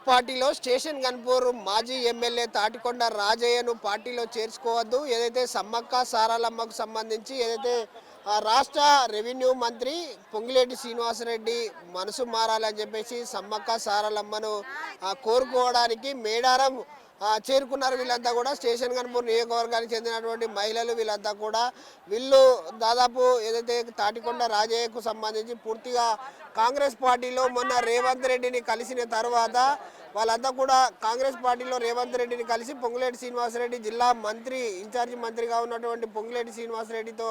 పార్టీలో స్టేషన్ గన్పూర్ మాజీ ఎమ్మెల్యే తాటికొండ రాజయ్యను పార్టీలో చేర్చుకోవద్దు, ఏదైతే సమ్మక్క సారాలమ్మకు సంబంధించి ఏదైతే రాష్ట్ర రెవెన్యూ మంత్రి పొంగిలేటి శ్రీనివాసరెడ్డి మనసు మారాలని చెప్పేసి సమ్మక్క సారాలమ్మను కోరుకోవడానికి మేడారం చేరుకున్నారు. వీళ్ళంతా కూడా స్టేషన్ గన్పూర్ నియోజకవర్గానికి చెందినటువంటి మహిళలు వీళ్ళంతా కూడా వీళ్ళు దాదాపు ఏదైతే తాటికొండ రాజయ్యకు సంబంధించి పూర్తిగా కాంగ్రెస్ పార్టీలో మొన్న రేవంత్ రెడ్డిని కలిసిన తర్వాత వాళ్ళంతా కూడా కాంగ్రెస్ పార్టీలో రేవంత్ రెడ్డిని కలిసి పొంగులేటి శ్రీనివాసరెడ్డి జిల్లా మంత్రి ఇన్ఛార్జి మంత్రిగా ఉన్నటువంటి పొంగులేటి శ్రీనివాసరెడ్డితో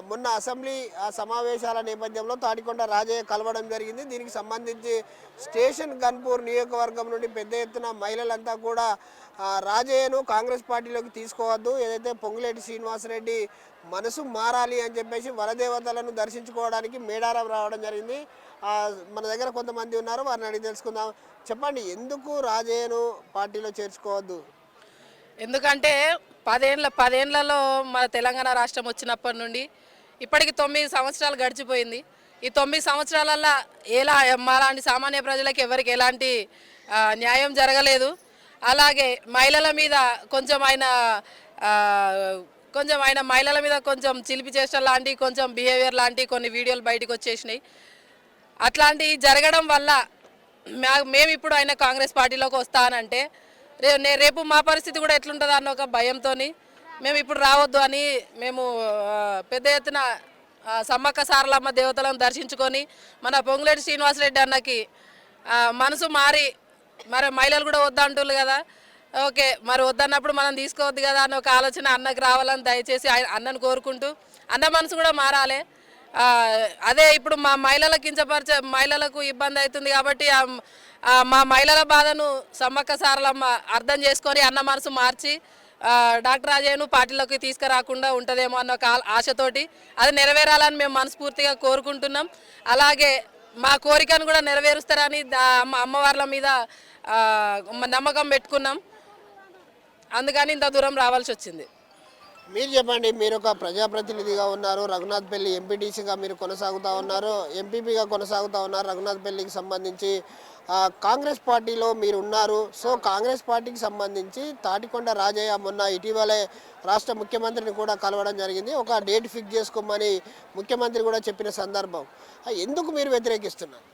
మొన్న అసెంబ్లీ సమావేశాల నేపథ్యంలో తాటికొండ రాజయ్య కలవడం జరిగింది. దీనికి సంబంధించి స్టేషన్ గన్పూర్ నియోజకవర్గం నుండి పెద్ద ఎత్తున మహిళలంతా కూడా రాజయ్యను కాంగ్రెస్ పార్టీలోకి తీసుకోవద్దు, ఏదైతే పొంగులేటి శ్రీనివాసరెడ్డి మనసు మారాలి అని చెప్పేసి వరదేవతలను దర్శించుకోవడానికి మేడారం రావడం జరిగింది. మన దగ్గర కొంతమంది ఉన్నారు, వారిని అడిగి తెలుసుకుందాం. చెప్పండి, ఎందుకు రాజయ్యను పార్టీలో చేర్చుకోవద్దు? ఎందుకంటే పదేళ్లలో మన తెలంగాణ రాష్ట్రం వచ్చినప్పటి నుండి ఇప్పటికి 9 సంవత్సరాలు గడిచిపోయింది. ఈ 9 సంవత్సరాలల్లో మాలాంటి సామాన్య ప్రజలకు ఎవరికి ఎలాంటి న్యాయం జరగలేదు. అలాగే మహిళల మీద కొంచెం ఆయన మహిళల మీద కొంచెం చిలిపి చేష్టలు లాంటి కొంచెం బిహేవియర్ లాంటి కొన్ని వీడియోలు బయటకు వచ్చేసినాయి. అట్లాంటివి జరగడం వల్ల మేము ఇప్పుడు ఆయన కాంగ్రెస్ పార్టీలోకి వస్తానంటే రేపు మా పరిస్థితి కూడా ఎట్లుంటుందో అన్న ఒక భయంతో మేము ఇప్పుడు రావద్దు అని మేము పెద్ద ఎత్తున సమ్మక్క సారలమ్మ దేవతలను దర్శించుకొని మన పొంగులేటి శ్రీనివాసరెడ్డి అన్నకి మనసు మారి మరి మహిళలు కూడా వద్దంటున్నారు కదా, ఓకే మరి వద్దన్నప్పుడు మనం తీసుకోవద్దు కదా అని ఒక ఆలోచన అన్నకు రావాలని దయచేసి అన్నను కోరుకుంటూ అన్న మనసు కూడా మారాలి. అదే ఇప్పుడు మా మహిళలకు ఇబ్బంది అవుతుంది కాబట్టి మా మహిళల బాధను సమ్మక్క సారలమ్మ అర్థం చేసుకొని అన్న మనసు మార్చి డాక్టర్ రాజయ్యను పార్టీలోకి తీసుకురాకుండా ఉంటుందేమో అన్న ఒక ఆశతోటి అది నెరవేరాలని మేము మనస్ఫూర్తిగా కోరుకుంటున్నాం. అలాగే మా కోరికను కూడా నెరవేరుస్తారని అమ్మవార్ల మీద నమ్మకం పెట్టుకున్నాం. అందుకని ఇంత దూరం రావాల్సి వచ్చింది. మీరు చెప్పండి, మీరు ఒక ప్రజాప్రతినిధిగా ఉన్నారు, రఘునాథ్పల్లి ఎంపీటీసీగా మీరు కొనసాగుతూ ఉన్నారు, ఎంపీపీగా కొనసాగుతూ ఉన్నారు. రఘునాథ్పల్లికి సంబంధించి కాంగ్రెస్ పార్టీలో మీరు ఉన్నారు. సో కాంగ్రెస్ పార్టీకి సంబంధించి తాటికొండ రాజయ్య మొన్న ఇటీవలే రాష్ట్ర ముఖ్యమంత్రిని కూడా కలవడం జరిగింది. ఒక డేట్ ఫిక్స్ చేసుకోమని ముఖ్యమంత్రి కూడా చెప్పిన సందర్భం. ఎందుకు మీరు వ్యతిరేకిస్తున్నారు?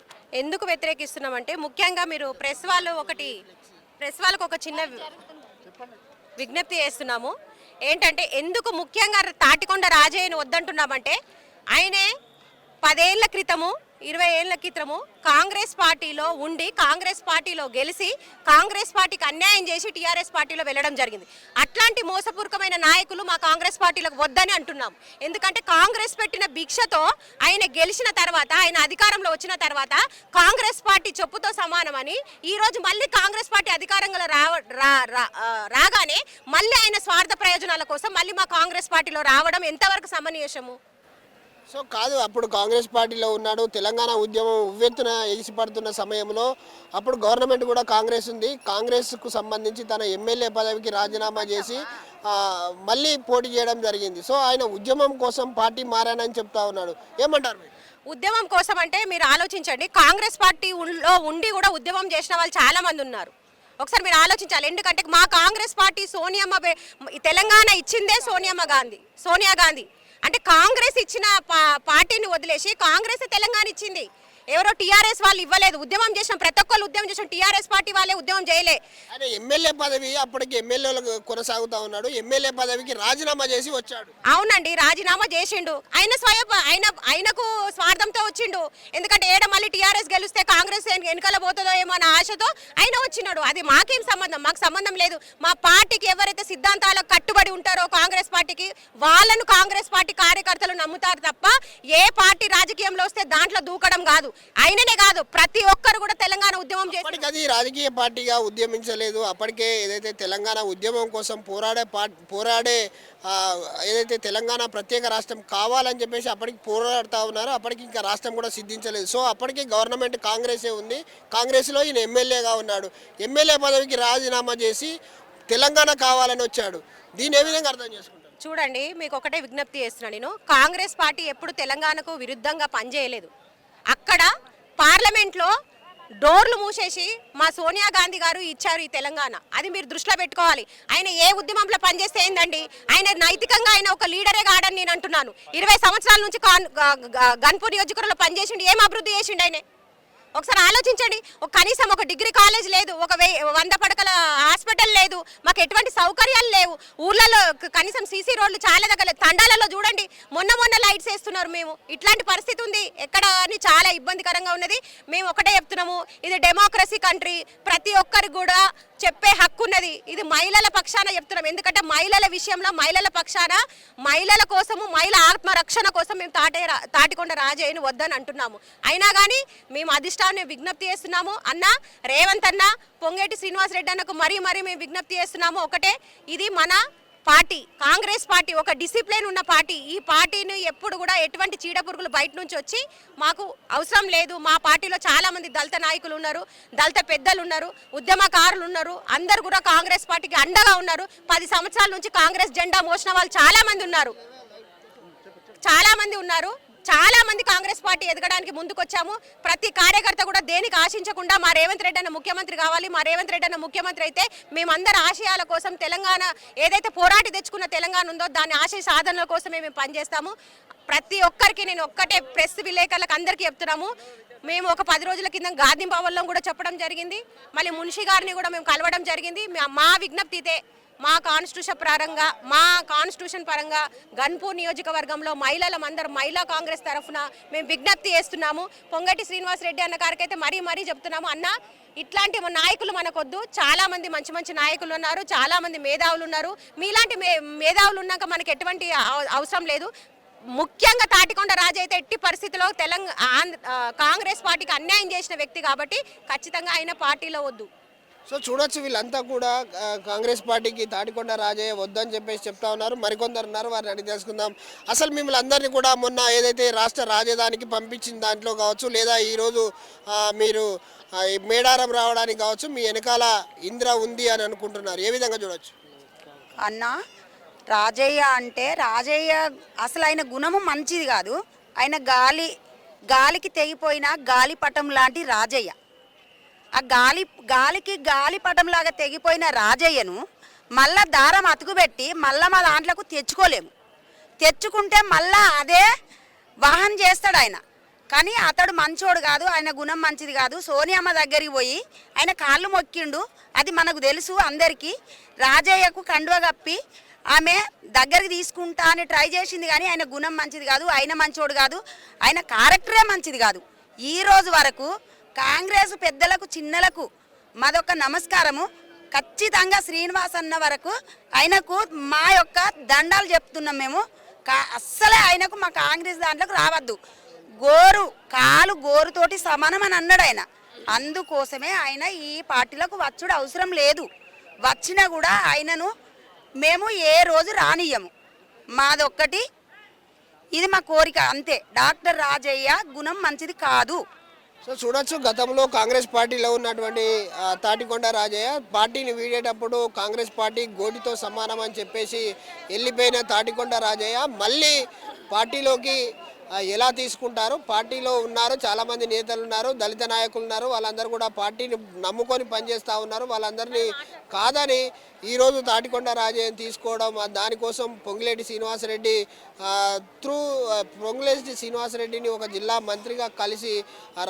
ఎందుకు వ్యతిరేకిస్తున్నామంటే ముఖ్యంగా మీరు ప్రెస్ వాళ్ళకు ఒక చిన్న విజ్ఞప్తి చేస్తున్నాము. ఏంటంటే ఎందుకు ముఖ్యంగా తాటికొండ రాజయ్యను వద్దంటున్నామంటే ఆయనే 10 ఏళ్ల క్రితము 20 ఏళ్ల క్రితము కాంగ్రెస్ పార్టీలో ఉండి కాంగ్రెస్ పార్టీలో గెలిచి కాంగ్రెస్ పార్టీకి అన్యాయం చేసి టీఆర్ఎస్ పార్టీలో వెళ్ళడం జరిగింది. అట్లాంటి మోసపూర్వకమైన నాయకులు మా కాంగ్రెస్ పార్టీలకు వద్దని అంటున్నాం. ఎందుకంటే కాంగ్రెస్ పెట్టిన భిక్షతో ఆయన గెలిచిన తర్వాత ఆయన అధికారంలో వచ్చిన తర్వాత కాంగ్రెస్ పార్టీ చెప్పుతో సమానమని ఈరోజు మళ్ళీ కాంగ్రెస్ పార్టీ అధికారంలో రాగానే మళ్ళీ ఆయన స్వార్థ ప్రయోజనాల కోసం మళ్ళీ మా కాంగ్రెస్ పార్టీలో రావడం ఎంతవరకు సమన్వయము? సో కాదు, అప్పుడు కాంగ్రెస్ పార్టీలో ఉన్నాడు. తెలంగాణ ఉద్యమం ఉవ్వెత్తున ఎగిసిపడుతున్న సమయంలో అప్పుడు గవర్నమెంట్ కూడా కాంగ్రెస్ ఉంది. కాంగ్రెస్కు సంబంధించి తన ఎమ్మెల్యే పదవికి రాజీనామా చేసి మళ్ళీ పోటీ చేయడం జరిగింది. సో ఆయన ఉద్యమం కోసం పార్టీ మారానని చెప్తా ఉన్నాడు. ఏమంటారు మీరు? ఉద్యమం కోసం అంటే మీరు ఆలోచించండి, కాంగ్రెస్ పార్టీలో ఉండి కూడా ఉద్యమం చేసిన వాళ్ళు చాలా మంది ఉన్నారు. ఒకసారి మీరు ఆలోచించాలి. ఎందుకంటే మా కాంగ్రెస్ పార్టీ తెలంగాణ ఇచ్చిందే సోనియా గాంధీ. అంటే కాంగ్రెస్ ఇచ్చిన పార్టీని వదిలేసి కాంగ్రెస్ తెలంగాణ ఇచ్చింది. ఎవరో టీఆర్ఎస్ వాళ్ళు ఇవ్వలేదు. ఉద్యమం చేసిన ప్రతి ఒక్కరు ఉద్యమం చేసిన టీఆర్ఎస్ పార్టీ వాళ్ళే ఉద్యమం చేయలే. అదే ఎమ్మెల్యే పదవి అప్పటికి ఎమ్మెల్యేలకు కొనసాగుతా ఉన్నాడు. ఎమ్మెల్యే పదవికి రాజీనామా చేసి వచ్చాడు. అవునండి, రాజీనామా చేసిండు. ఆయనకు స్వార్థంతో వచ్చిండు. ఎందుకంటే మళ్ళీ టీఆర్ఎస్ గెలిస్తే కాంగ్రెస్ వెనకాల పోతుందో ఏమో అన్న ఆశతో ఆయన వచ్చినాడు. అది మాకేం సంబంధం? మాకు సంబంధం లేదు. మా పార్టీకి ఎవరైతే సిద్ధాంతాలకు కట్టుబడి ఉంటారో కాంగ్రెస్ పార్టీకి వాళ్ళను కాంగ్రెస్ పార్టీ కార్యకర్తలు నమ్ముతారు తప్ప ఏ పార్టీ రాజకీయంలో వస్తే దాంట్లో దూకడం కాదు. ఆయననే కాదు, ప్రతి ఒక్కరు కూడా తెలంగాణ ఉద్యమం చేసి రాజకీయ పార్టీగా ఉద్యమించలేదు. అప్పటికే ఏదైతే తెలంగాణ ఉద్యమం కోసం పోరాడే ఏదైతే తెలంగాణ ప్రత్యేక రాష్ట్రం కావాలని చెప్పేసి అప్పటికి పోరాడుతూ ఉన్నారు. అప్పటికి ఇంకా రాష్ట్రం కూడా సిద్ధించలేదు. సో అప్పటికి గవర్నమెంట్ కాంగ్రెసే ఉంది. కాంగ్రెస్లో ఈయన ఎమ్మెల్యేగా ఉన్నాడు. ఎమ్మెల్యే పదవికి రాజీనామా చేసి తెలంగాణ కావాలని వచ్చాడు. దీన్ని ఏ విధంగా అర్థం చేసుకుంటారు? చూడండి, మీకు ఒకటే విజ్ఞప్తి చేస్తున్నాను నేను. కాంగ్రెస్ పార్టీ ఎప్పుడు తెలంగాణకు విరుద్ధంగా పనిచేయలేదు. అక్కడ పార్లమెంట్లో డోర్లు మూసేసి మా సోనియా గాంధీ గారు ఇచ్చారు ఈ తెలంగాణ. అది మీరు దృష్టిలో పెట్టుకోవాలి. ఆయన ఏ ఉద్యమంలో పనిచేస్తే ఏందండి, ఆయన నైతికంగా ఆయన ఒక లీడరే కాడని నేను అంటున్నాను. 20 సంవత్సరాల నుంచి గన్పూర్ నియోజకవర్గంలో పనిచేసిండు, ఏం అభివృద్ధి చేసిండు ఆయన? ఒకసారి ఆలోచించండి. కనీసం ఒక డిగ్రీ కాలేజ్ లేదు, ఒక 100 పడకల హాస్పిటల్ లేదు, మాకు ఎటువంటి సౌకర్యాలు లేవు. ఊర్లలో కనీసం సీసీ రోడ్లు చాలా దగ్గర, తండాలలో చూడండి మొన్న లైట్స్ వేస్తున్నారు. మేము ఇట్లాంటి పరిస్థితి ఉంది ఎక్కడ అని చాలా ఇబ్బందికరంగా ఉన్నది. మేము ఒకటే చెప్తున్నాము, ఇది డెమోక్రసీ కంట్రీ, ప్రతి ఒక్కరికి కూడా చెప్పే హక్కు ఉన్నది. ఇది మహిళల పక్షాన చెప్తున్నాం, ఎందుకంటే మహిళల విషయంలో మహిళల పక్షాన, మహిళల కోసము, మహిళల ఆత్మరక్షణ కోసం మేము తాటికొండ రాజయ్యను వద్దని అంటున్నాము. అయినా కానీ మేము అధిష్టానం విజ్ఞప్తి చేస్తున్నాము. అన్న రేవంత్ అన్న, పొంగేటి శ్రీనివాసరెడ్డి అన్నకు మరీ మేము విజ్ఞప్తి చేస్తున్నాము. ఒకటే, ఇది మన పార్టీ, కాంగ్రెస్ పార్టీ ఒక డిసిప్లిన్ ఉన్న పార్టీ. ఈ పార్టీని ఎప్పుడు కూడా ఎటువంటి చీడపురుగులు బయట నుంచి వచ్చి మాకు అవసరం లేదు. మా పార్టీలో చాలా మంది దళిత నాయకులు ఉన్నారు, దళిత పెద్దలు ఉన్నారు, ఉద్యమకారులు ఉన్నారు, అందరు కూడా కాంగ్రెస్ పార్టీకి అండగా ఉన్నారు. 10 సంవత్సరాల నుంచి కాంగ్రెస్ జెండా మోసిన వాళ్ళు చాలా మంది ఉన్నారు. చాలా మంది కాంగ్రెస్ పార్టీ ఎదగడానికి ముందుకొచ్చాము. ప్రతి కార్యకర్త కూడా దేనికి ఆశించకుండా మా రేవంత్ రెడ్డి అన్న ముఖ్యమంత్రి కావాలి, మా రేవంత్ రెడ్డి అన్న ముఖ్యమంత్రి అయితే మేమందరి ఆశయాల కోసం, తెలంగాణ ఏదైతే పోరాటి తెచ్చుకున్న తెలంగాణ ఉందో దాని ఆశయ సాధనల కోసమే మేము పనిచేస్తాము. ప్రతి ఒక్కరికి నేను ఒక్కటే ప్రెస్ విలేకరులకు అందరికీ చెప్తున్నాము. మేము ఒక 10 రోజుల కింద గాంధీ భవన్లో కూడా చెప్పడం జరిగింది, మళ్ళీ మున్షి గారిని కూడా మేము కలవడం జరిగింది. మా విజ్ఞప్తి ఇదే, మా కాన్స్టిట్యూషన్ పరంగా గన్పూర్ నియోజకవర్గంలో మహిళలందరూ మహిళా కాంగ్రెస్ తరఫున మేము విజ్ఞప్తి చేస్తున్నాము. పొంగటి శ్రీనివాసరెడ్డి అన్న గారికైతే మరీ చెప్తున్నాము, అన్న ఇట్లాంటి నాయకులు మనకొద్దు. చాలా మంది మంచి నాయకులు ఉన్నారు, చాలా మంది మేధావులు ఉన్నారు. మీలాంటి మేధావులు ఉన్నాక మనకి ఎటువంటి అవసరం లేదు. ముఖ్యంగా తాటికొండ రాజు అయితే ఎట్టి పరిస్థితిలో కాంగ్రెస్ పార్టీకి అన్యాయం చేసిన వ్యక్తి కాబట్టి ఖచ్చితంగా ఆయన పార్టీలో వద్దు. సో చూడొచ్చు, వీళ్ళంతా కూడా కాంగ్రెస్ పార్టీకి తాటికొండ రాజయ్య వద్దని చెప్పేసి చెప్తా ఉన్నారు. మరికొందరు ఉన్నారు, వారిని అడిగి తెలుసుకుందాం. అసలు మిమ్మల్ని అందరినీ కూడా మొన్న ఏదైతే రాష్ట్ర రాజధానికి పంపించిన దాంట్లో కావచ్చు, లేదా ఈరోజు మీరు మేడారం రావడానికి కావచ్చు, మీ వెనకాల ఇంద్ర ఉంది అని అనుకుంటున్నారు, ఏ విధంగా చూడొచ్చు? అన్న, రాజయ్య అంటే రాజయ్య అసలు ఆయన గుణము మంచిది కాదు. ఆయన గాలికి తెగిపోయిన గాలిపటం లాంటి రాజయ్య. ఆ గాలికి గాలిపటంలాగా తెగిపోయిన రాజయ్యను మళ్ళా దారం అతుకుబెట్టి మళ్ళా మా దాంట్లోకి తెచ్చుకుంటే మళ్ళా అదే వాహన చేస్తాడు ఆయన. కానీ అతడు మంచోడు కాదు, ఆయన గుణం మంచిది కాదు. సోనియమ్మ దగ్గరికి పోయి ఆయన కాళ్ళు మొక్కిండు, అది మనకు తెలుసు అందరికీ. రాజయ్యకు కండువ కప్పి ఆమె దగ్గరికి తీసుకుంటా అని ట్రై చేసింది, కానీ ఆయన గుణం మంచిది కాదు, ఆయన మంచోడు కాదు, ఆయన క్యారెక్టరే మంచిది కాదు. ఈ రోజు వరకు కాంగ్రెస్ పెద్దలకు చిన్నలకు మాదొక నమస్కారము. ఖచ్చితంగా శ్రీనివాస్ అన్న వరకు ఆయనకు మా యొక్క దండాలు చెప్తున్నాం మేము. అస్సలే ఆయనకు మా కాంగ్రెస్ దాంట్లోకి రావద్దు. గోరుతోటి సమానం అని అన్నాడు ఆయన. అందుకోసమే ఆయన ఈ పార్టీలకు వచ్చుడు అవసరం లేదు. వచ్చినా కూడా ఆయనను మేము ఏ రోజు రానియ్యము. మాదొక్కటి, ఇది మా కోరిక అంతే. డాక్టర్ రాజయ్య గుణం మంచిది కాదు. సో చూడొచ్చు, గతంలో కాంగ్రెస్ పార్టీలో ఉన్నటువంటి తాటికొండ రాజయ్య పార్టీని వీడేటప్పుడు కాంగ్రెస్ పార్టీ గోటితో సమానం అని చెప్పేసి వెళ్ళిపోయిన తాటికొండ రాజయ్య మళ్ళీ పార్టీలోకి ఎలా తీసుకుంటారు? పార్టీలో ఉన్నారు, చాలామంది నేతలు ఉన్నారు, దళిత నాయకులు ఉన్నారు, వాళ్ళందరూ కూడా పార్టీని నమ్ముకొని పనిచేస్తూ ఉన్నారు. వాళ్ళందరినీ కాదని ఈరోజు తాటికొండ రాజయ్యని తీసుకోవడం, దానికోసం పొంగులేటి శ్రీనివాసరెడ్డిని ఒక జిల్లా మంత్రిగా కలిసి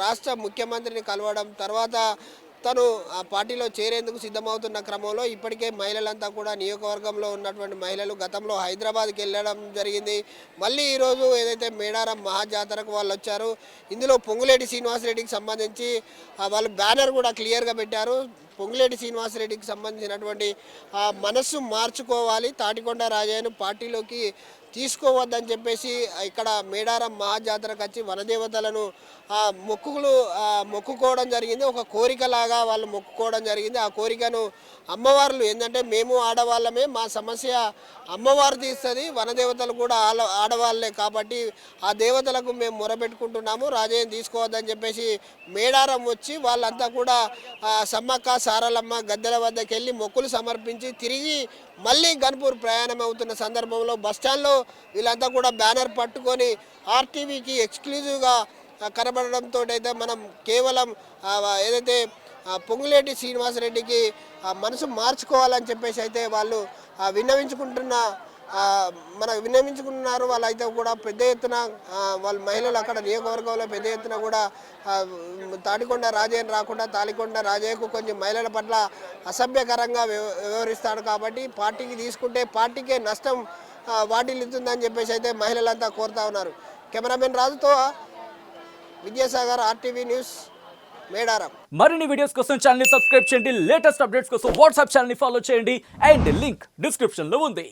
రాష్ట్ర ముఖ్యమంత్రిని కలవడం, తర్వాత తను ఆ పార్టీలో చేరేందుకు సిద్ధమవుతున్న క్రమంలో ఇప్పటికే మహిళలంతా కూడా నియోజకవర్గంలో ఉన్నటువంటి మహిళలు గతంలో హైదరాబాద్కి వెళ్ళడం జరిగింది. మళ్ళీ ఈరోజు ఏదైతే మేడారం మహాజాతరకు వాళ్ళు వచ్చారు, ఇందులో పొంగులేటి శ్రీనివాసరెడ్డికి సంబంధించి వాళ్ళు బ్యానర్ కూడా క్లియర్గా పెట్టారు. పొంగులేటి శ్రీనివాసరెడ్డికి సంబంధించినటువంటి మనస్సు మార్చుకోవాలి, తాటికొండ రాజయ్యను పార్టీలోకి తీసుకోవద్దని చెప్పేసి ఇక్కడ మేడారం మహాజాతరకు వచ్చి వనదేవతలను మొక్కుకోవడం జరిగింది. ఒక కోరికలాగా వాళ్ళు మొక్కుకోవడం జరిగింది. ఆ కోరికను అమ్మవార్లు ఏంటంటే, మేము ఆడవాళ్ళమే, మా సమస్య అమ్మవారు తీస్తుంది, వనదేవతలు కూడా ఆడవాళ్ళే కాబట్టి ఆ దేవతలకు మేము మొరపెట్టుకుంటున్నాము, రాజయ్యను తీసుకోవద్దని చెప్పేసి మేడారం వచ్చి వాళ్ళంతా కూడా సమ్మక్క సారలమ్మ గద్దెల వద్దకు వెళ్ళి మొక్కులు సమర్పించి తిరిగి మళ్ళీ గన్పూర్ ప్రయాణం అవుతున్న సందర్భంలో బస్టాండ్లో వీళ్ళంతా కూడా బ్యానర్ పట్టుకొని ఆర్టీవీకి ఎక్స్క్లూజివ్గా కనబడడంతో అయితే మనం కేవలం ఏదైతే పొంగులేటి శ్రీనివాసరెడ్డికి మనసు మార్చుకోవాలని చెప్పేసి అయితే వాళ్ళు విన్నవించుకున్నారు. వాళ్ళైతే కూడా పెద్ద ఎత్తున వాళ్ళ మహిళలు అక్కడ నియోజకవర్గంలో పెద్ద ఎత్తున కూడా తాటికొండ రాజయ్యను రాకుండా తాలికొండ రాజయ్యకు కొంచెం మహిళల పట్ల అసభ్యకరంగా వ్యవహరిస్తాడు కాబట్టి పార్టీకి తీసుకుంటే పార్టీకే నష్టం వాటిల్లుతుందని చెప్పేసి అయితే మహిళలంతా కోరుతా ఉన్నారు. కెమెరామెన్ రాజుతో విద్యాసాగర్, RTV న్యూస్, మేడారం. మరిన్ని వీడియోస్ కోసం ఛానల్ ని సబ్స్క్రైబ్ చేయండి. లేటెస్ట్ అప్డేట్స్ కోసం వాట్సాప్ ఛానల్ ని ఫాలో చేయండి. అండ్ లింక్ డిస్క్రిప్షన్ లో ఉంది.